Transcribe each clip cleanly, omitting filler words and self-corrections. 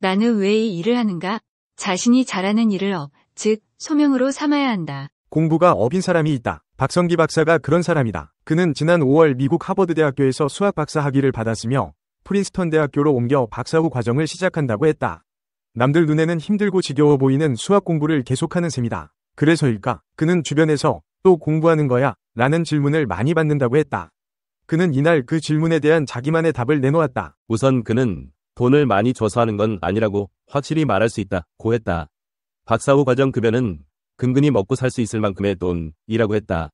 나는 왜 이 일을 하는가? 자신이 잘하는 일을 즉 소명으로 삼아야 한다. 공부가 업인 사람이 있다. 박성기 박사가 그런 사람이다. 그는 지난 5월 미국 하버드 대학교에서 수학 박사 학위를 받았으며 프린스턴 대학교로 옮겨 박사 후 과정을 시작한다고 했다. 남들 눈에는 힘들고 지겨워 보이는 수학 공부를 계속하는 셈이다. 그래서일까? 그는 주변에서 또 공부하는 거야? 라는 질문을 많이 받는다고 했다. 그는 이날 그 질문에 대한 자기만의 답을 내놓았다. 우선 그는 돈을 많이 줘서 하는 건 아니라고 확실히 말할 수 있다고 했다. 박사 후 과정 급여는 근근히 먹고 살 수 있을 만큼의 돈이라고 했다.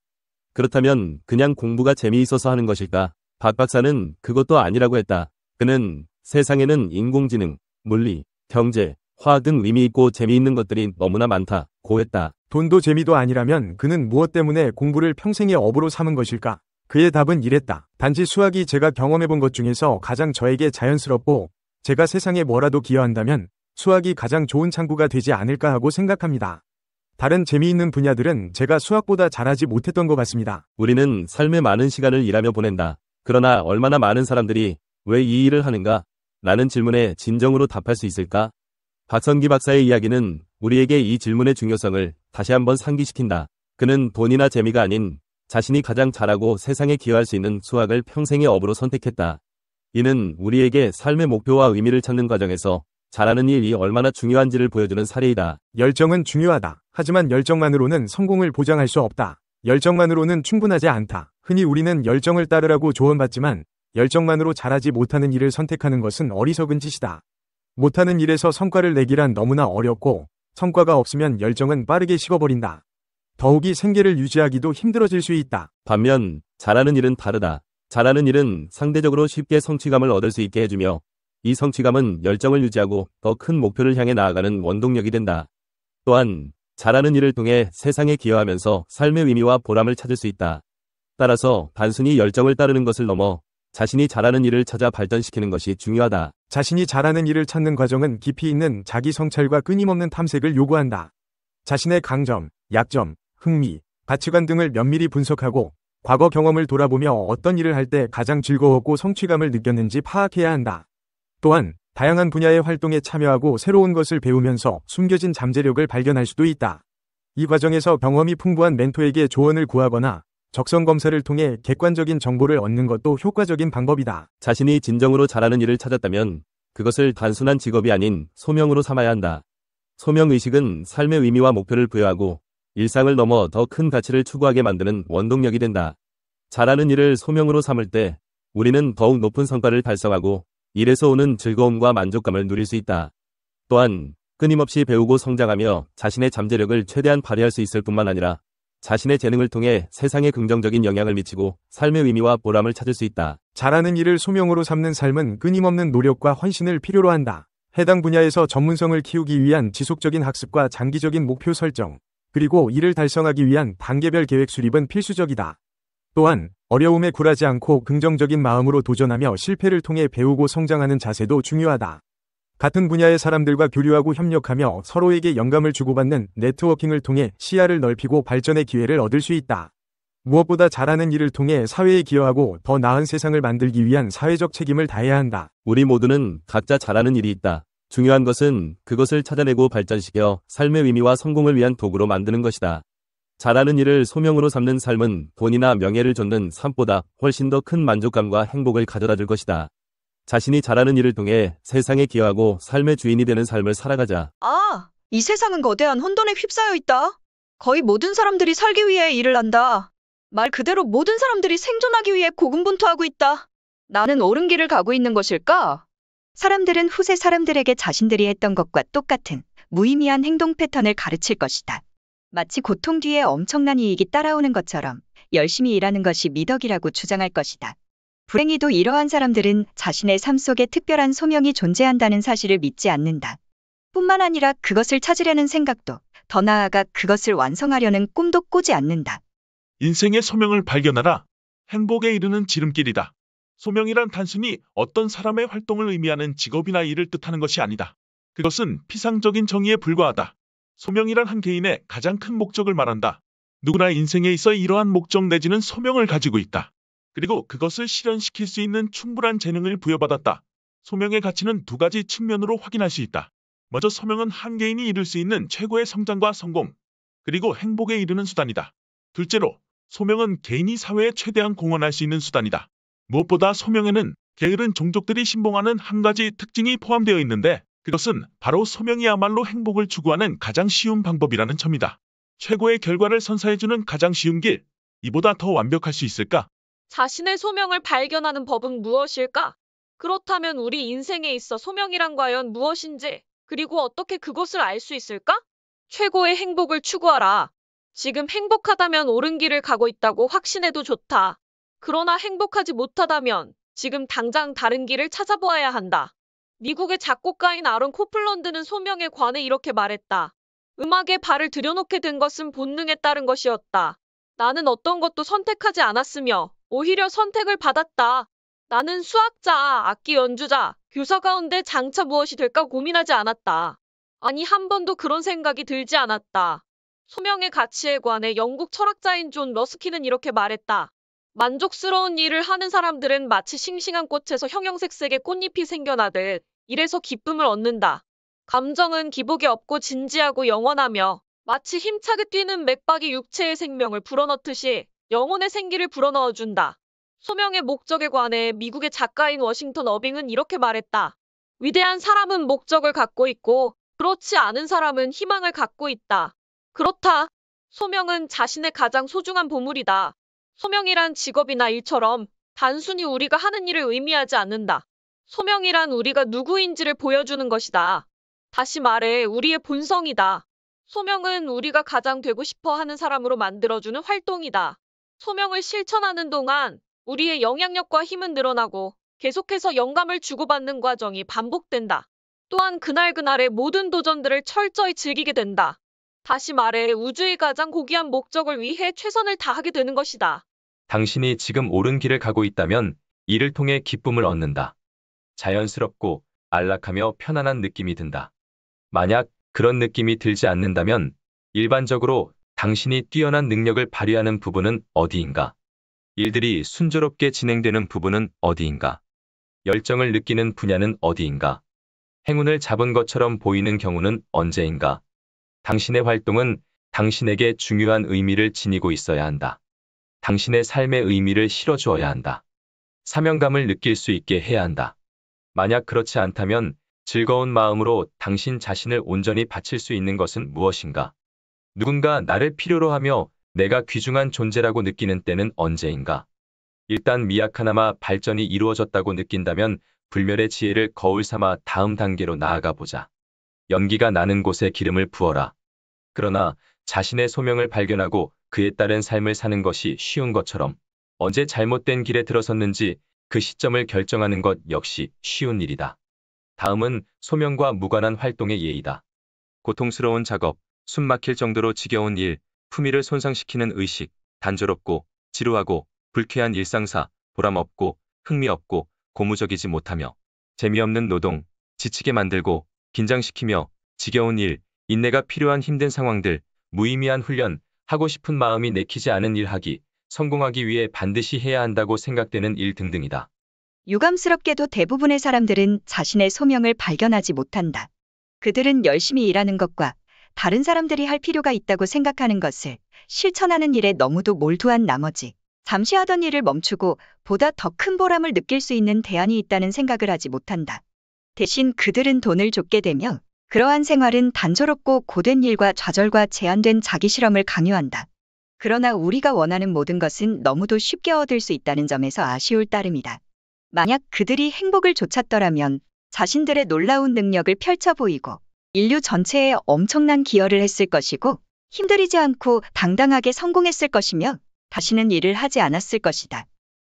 그렇다면 그냥 공부가 재미있어서 하는 것일까? 박 박사는 그것도 아니라고 했다. 그는 세상에는 인공지능, 물리, 경제, 화학 등 의미 있고 재미있는 것들이 너무나 많다고 했다. 돈도 재미도 아니라면 그는 무엇 때문에 공부를 평생의 업으로 삼은 것일까? 그의 답은 이랬다. 단지 수학이 제가 경험해본 것 중에서 가장 저에게 자연스럽고 제가 세상에 뭐라도 기여한다면 수학이 가장 좋은 창구가 되지 않을까 하고 생각합니다. 다른 재미있는 분야들은 제가 수학보다 잘하지 못했던 것 같습니다. 우리는 삶의 많은 시간을 일하며 보낸다. 그러나 얼마나 많은 사람들이 왜 이 일을 하는가? 라는 질문에 진정으로 답할 수 있을까? 박성기 박사의 이야기는 우리에게 이 질문의 중요성을 다시 한번 상기시킨다. 그는 돈이나 재미가 아닌 자신이 가장 잘하고 세상에 기여할 수 있는 수학을 평생의 업으로 선택했다. 이는 우리에게 삶의 목표와 의미를 찾는 과정에서 잘하는 일이 얼마나 중요한지를 보여주는 사례이다. 열정은 중요하다. 하지만 열정만으로는 성공을 보장할 수 없다. 열정만으로는 충분하지 않다. 흔히 우리는 열정을 따르라고 조언받지만 열정만으로 잘하지 못하는 일을 선택하는 것은 어리석은 짓이다. 못하는 일에서 성과를 내기란 너무나 어렵고 성과가 없으면 열정은 빠르게 식어버린다. 더욱이 생계를 유지하기도 힘들어질 수 있다. 반면 잘하는 일은 다르다. 잘하는 일은 상대적으로 쉽게 성취감을 얻을 수 있게 해주며 이 성취감은 열정을 유지하고 더 큰 목표를 향해 나아가는 원동력이 된다. 또한 잘하는 일을 통해 세상에 기여하면서 삶의 의미와 보람을 찾을 수 있다. 따라서 단순히 열정을 따르는 것을 넘어 자신이 잘하는 일을 찾아 발전시키는 것이 중요하다. 자신이 잘하는 일을 찾는 과정은 깊이 있는 자기 성찰과 끊임없는 탐색을 요구한다. 자신의 강점, 약점, 흥미, 가치관 등을 면밀히 분석하고 과거 경험을 돌아보며 어떤 일을 할 때 가장 즐거웠고 성취감을 느꼈는지 파악해야 한다. 또한 다양한 분야의 활동에 참여하고 새로운 것을 배우면서 숨겨진 잠재력을 발견할 수도 있다. 이 과정에서 경험이 풍부한 멘토에게 조언을 구하거나 적성 검사를 통해 객관적인 정보를 얻는 것도 효과적인 방법이다. 자신이 진정으로 잘하는 일을 찾았다면 그것을 단순한 직업이 아닌 소명으로 삼아야 한다. 소명의식은 삶의 의미와 목표를 부여하고 일상을 넘어 더 큰 가치를 추구하게 만드는 원동력이 된다. 잘하는 일을 소명으로 삼을 때 우리는 더욱 높은 성과를 달성하고 일에서 오는 즐거움과 만족감을 누릴 수 있다. 또한 끊임없이 배우고 성장하며 자신의 잠재력을 최대한 발휘할 수 있을 뿐만 아니라 자신의 재능을 통해 세상에 긍정적인 영향을 미치고 삶의 의미와 보람을 찾을 수 있다. 잘하는 일을 소명으로 삼는 삶은 끊임없는 노력과 헌신을 필요로 한다. 해당 분야에서 전문성을 키우기 위한 지속적인 학습과 장기적인 목표 설정, 그리고 이를 달성하기 위한 단계별 계획 수립은 필수적이다. 또한 어려움에 굴하지 않고 긍정적인 마음으로 도전하며 실패를 통해 배우고 성장하는 자세도 중요하다. 같은 분야의 사람들과 교류하고 협력하며 서로에게 영감을 주고받는 네트워킹을 통해 시야를 넓히고 발전의 기회를 얻을 수 있다. 무엇보다 잘하는 일을 통해 사회에 기여하고 더 나은 세상을 만들기 위한 사회적 책임을 다해야 한다. 우리 모두는 각자 잘하는 일이 있다. 중요한 것은 그것을 찾아내고 발전시켜 삶의 의미와 성공을 위한 도구로 만드는 것이다. 잘하는 일을 소명으로 삼는 삶은 돈이나 명예를 좇는 삶보다 훨씬 더 큰 만족감과 행복을 가져다 줄 것이다. 자신이 잘하는 일을 통해 세상에 기여하고 삶의 주인이 되는 삶을 살아가자. 이 세상은 거대한 혼돈에 휩싸여 있다. 거의 모든 사람들이 살기 위해 일을 한다. 말 그대로 모든 사람들이 생존하기 위해 고군분투하고 있다. 나는 옳은 길을 가고 있는 것일까? 사람들은 후세 사람들에게 자신들이 했던 것과 똑같은 무의미한 행동 패턴을 가르칠 것이다. 마치 고통 뒤에 엄청난 이익이 따라오는 것처럼 열심히 일하는 것이 미덕이라고 주장할 것이다. 불행히도 이러한 사람들은 자신의 삶 속에 특별한 소명이 존재한다는 사실을 믿지 않는다. 뿐만 아니라 그것을 찾으려는 생각도, 더 나아가 그것을 완성하려는 꿈도 꾸지 않는다. 인생의 소명을 발견하라. 행복에 이르는 지름길이다. 소명이란 단순히 어떤 사람의 활동을 의미하는 직업이나 일을 뜻하는 것이 아니다. 그것은 피상적인 정의에 불과하다. 소명이란 한 개인의 가장 큰 목적을 말한다. 누구나 인생에 있어 이러한 목적 내지는 소명을 가지고 있다. 그리고 그것을 실현시킬 수 있는 충분한 재능을 부여받았다. 소명의 가치는 두 가지 측면으로 확인할 수 있다. 먼저 소명은 한 개인이 이룰 수 있는 최고의 성장과 성공, 그리고 행복에 이르는 수단이다. 둘째로, 소명은 개인이 사회에 최대한 공헌할 수 있는 수단이다. 무엇보다 소명에는 게으른 종족들이 신봉하는 한 가지 특징이 포함되어 있는데 그것은 바로 소명이야말로 행복을 추구하는 가장 쉬운 방법이라는 점이다. 최고의 결과를 선사해주는 가장 쉬운 길, 이보다 더 완벽할 수 있을까? 자신의 소명을 발견하는 법은 무엇일까? 그렇다면 우리 인생에 있어 소명이란 과연 무엇인지, 그리고 어떻게 그것을 알 수 있을까? 최고의 행복을 추구하라. 지금 행복하다면 옳은 길을 가고 있다고 확신해도 좋다. 그러나 행복하지 못하다면 지금 당장 다른 길을 찾아보아야 한다. 미국의 작곡가인 아론 코플런드는 소명에 관해 이렇게 말했다. 음악에 발을 들여놓게 된 것은 본능에 따른 것이었다. 나는 어떤 것도 선택하지 않았으며 오히려 선택을 받았다. 나는 수학자, 악기 연주자, 교사 가운데 장차 무엇이 될까 고민하지 않았다. 아니, 한 번도 그런 생각이 들지 않았다. 소명의 가치에 관해 영국 철학자인 존 러스키는 이렇게 말했다. 만족스러운 일을 하는 사람들은 마치 싱싱한 꽃에서 형형색색의 꽃잎이 생겨나듯 일에서 기쁨을 얻는다. 감정은 기복이 없고 진지하고 영원하며 마치 힘차게 뛰는 맥박이 육체의 생명을 불어넣듯이 영혼의 생기를 불어넣어준다. 소명의 목적에 관해 미국의 작가인 워싱턴 어빙은 이렇게 말했다. 위대한 사람은 목적을 갖고 있고 그렇지 않은 사람은 희망을 갖고 있다. 그렇다. 소명은 자신의 가장 소중한 보물이다. 소명이란 직업이나 일처럼 단순히 우리가 하는 일을 의미하지 않는다. 소명이란 우리가 누구인지를 보여주는 것이다. 다시 말해 우리의 본성이다. 소명은 우리가 가장 되고 싶어 하는 사람으로 만들어주는 활동이다. 소명을 실천하는 동안 우리의 영향력과 힘은 늘어나고 계속해서 영감을 주고받는 과정이 반복된다. 또한 그날그날의 모든 도전들을 철저히 즐기게 된다. 다시 말해 우주의 가장 고귀한 목적을 위해 최선을 다하게 되는 것이다. 당신이 지금 옳은 길을 가고 있다면 이를 통해 기쁨을 얻는다. 자연스럽고 안락하며 편안한 느낌이 든다. 만약 그런 느낌이 들지 않는다면 일반적으로 당신이 뛰어난 능력을 발휘하는 부분은 어디인가? 일들이 순조롭게 진행되는 부분은 어디인가? 열정을 느끼는 분야는 어디인가? 행운을 잡은 것처럼 보이는 경우는 언제인가? 당신의 활동은 당신에게 중요한 의미를 지니고 있어야 한다. 당신의 삶의 의미를 실어주어야 한다. 사명감을 느낄 수 있게 해야 한다. 만약 그렇지 않다면 즐거운 마음으로 당신 자신을 온전히 바칠 수 있는 것은 무엇인가? 누군가 나를 필요로 하며 내가 귀중한 존재라고 느끼는 때는 언제인가? 일단 미약하나마 발전이 이루어졌다고 느낀다면 불멸의 지혜를 거울 삼아 다음 단계로 나아가 보자. 연기가 나는 곳에 기름을 부어라. 그러나 자신의 소명을 발견하고 그에 따른 삶을 사는 것이 쉬운 것처럼 언제 잘못된 길에 들어섰는지 그 시점을 결정하는 것 역시 쉬운 일이다. 다음은 소명과 무관한 활동의 예의다. 고통스러운 작업, 숨 막힐 정도로 지겨운 일, 품위를 손상시키는 의식, 단조롭고 지루하고 불쾌한 일상사, 보람없고 흥미없고 고무적이지 못하며 재미없는 노동, 지치게 만들고 긴장시키며 지겨운 일, 인내가 필요한 힘든 상황들, 무의미한 훈련, 하고 싶은 마음이 내키지 않은 일 하기, 성공하기 위해 반드시 해야 한다고 생각되는 일 등등이다. 유감스럽게도 대부분의 사람들은 자신의 소명을 발견하지 못한다. 그들은 열심히 일하는 것과 다른 사람들이 할 필요가 있다고 생각하는 것을 실천하는 일에 너무도 몰두한 나머지 잠시 하던 일을 멈추고 보다 더 큰 보람을 느낄 수 있는 대안이 있다는 생각을 하지 못한다. 대신 그들은 돈을 쫓게 되며 그러한 생활은 단조롭고 고된 일과 좌절과 제한된 자기 실험을 강요한다. 그러나 우리가 원하는 모든 것은 너무도 쉽게 얻을 수 있다는 점에서 아쉬울 따름이다. 만약 그들이 행복을 쫓았더라면 자신들의 놀라운 능력을 펼쳐 보이고 인류 전체에 엄청난 기여를 했을 것이고 힘들이지 않고 당당하게 성공했을 것이며 다시는 일을 하지 않았을 것이다.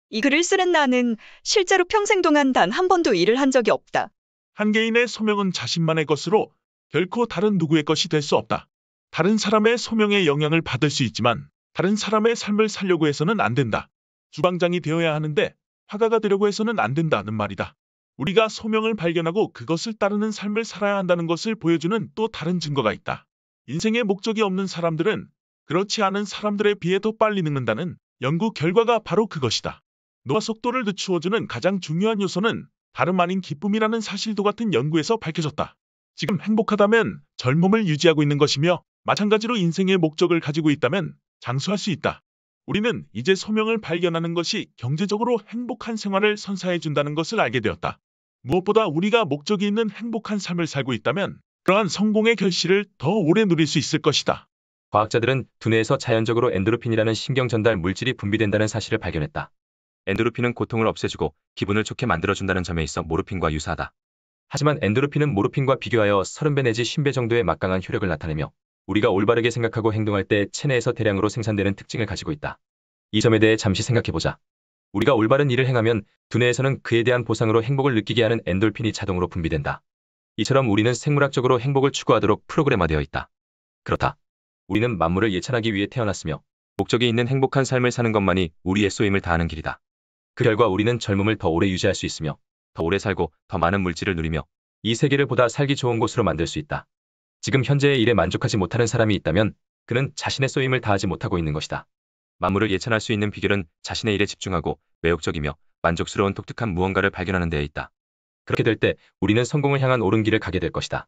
이 글을 쓰는 나는 실제로 평생 동안 단 한 번도 일을 한 적이 없다. 한 개인의 소명은 자신만의 것으로 결코 다른 누구의 것이 될 수 없다. 다른 사람의 소명에 영향을 받을 수 있지만 다른 사람의 삶을 살려고 해서는 안 된다. 주방장이 되어야 하는데 화가가 되려고 해서는 안 된다는 말이다. 우리가 소명을 발견하고 그것을 따르는 삶을 살아야 한다는 것을 보여주는 또 다른 증거가 있다. 인생에 목적이 없는 사람들은 그렇지 않은 사람들에 비해 더 빨리 늙는다는 연구 결과가 바로 그것이다. 노화 속도를 늦추어주는 가장 중요한 요소는 다름 아닌 기쁨이라는 사실도 같은 연구에서 밝혀졌다. 지금 행복하다면 젊음을 유지하고 있는 것이며 마찬가지로 인생의 목적을 가지고 있다면 장수할 수 있다. 우리는 이제 소명을 발견하는 것이 경제적으로 행복한 생활을 선사해 준다는 것을 알게 되었다. 무엇보다 우리가 목적이 있는 행복한 삶을 살고 있다면 그러한 성공의 결실을 더 오래 누릴 수 있을 것이다. 과학자들은 두뇌에서 자연적으로 엔도르핀이라는 신경 전달 물질이 분비된다는 사실을 발견했다. 엔도르핀은 고통을 없애주고 기분을 좋게 만들어준다는 점에 있어 모르핀과 유사하다. 하지만 엔도르핀은 모르핀과 비교하여 30배 내지 50배 정도의 막강한 효력을 나타내며 우리가 올바르게 생각하고 행동할 때 체내에서 대량으로 생산되는 특징을 가지고 있다. 이 점에 대해 잠시 생각해보자. 우리가 올바른 일을 행하면 두뇌에서는 그에 대한 보상으로 행복을 느끼게 하는 엔돌핀이 자동으로 분비된다. 이처럼 우리는 생물학적으로 행복을 추구하도록 프로그래머되어 있다. 그렇다. 우리는 만물을 예찬하기 위해 태어났으며 목적이 있는 행복한 삶을 사는 것만이 우리의 소임을 다하는 길이다. 그 결과 우리는 젊음을 더 오래 유지할 수 있으며 더 오래 살고 더 많은 물질을 누리며 이 세계를 보다 살기 좋은 곳으로 만들 수 있다. 지금 현재의 일에 만족하지 못하는 사람이 있다면 그는 자신의 소임을 다하지 못하고 있는 것이다. 만물을 예찬할 수 있는 비결은 자신의 일에 집중하고 매혹적이며 만족스러운 독특한 무언가를 발견하는 데에 있다. 그렇게 될 때 우리는 성공을 향한 옳은 길을 가게 될 것이다.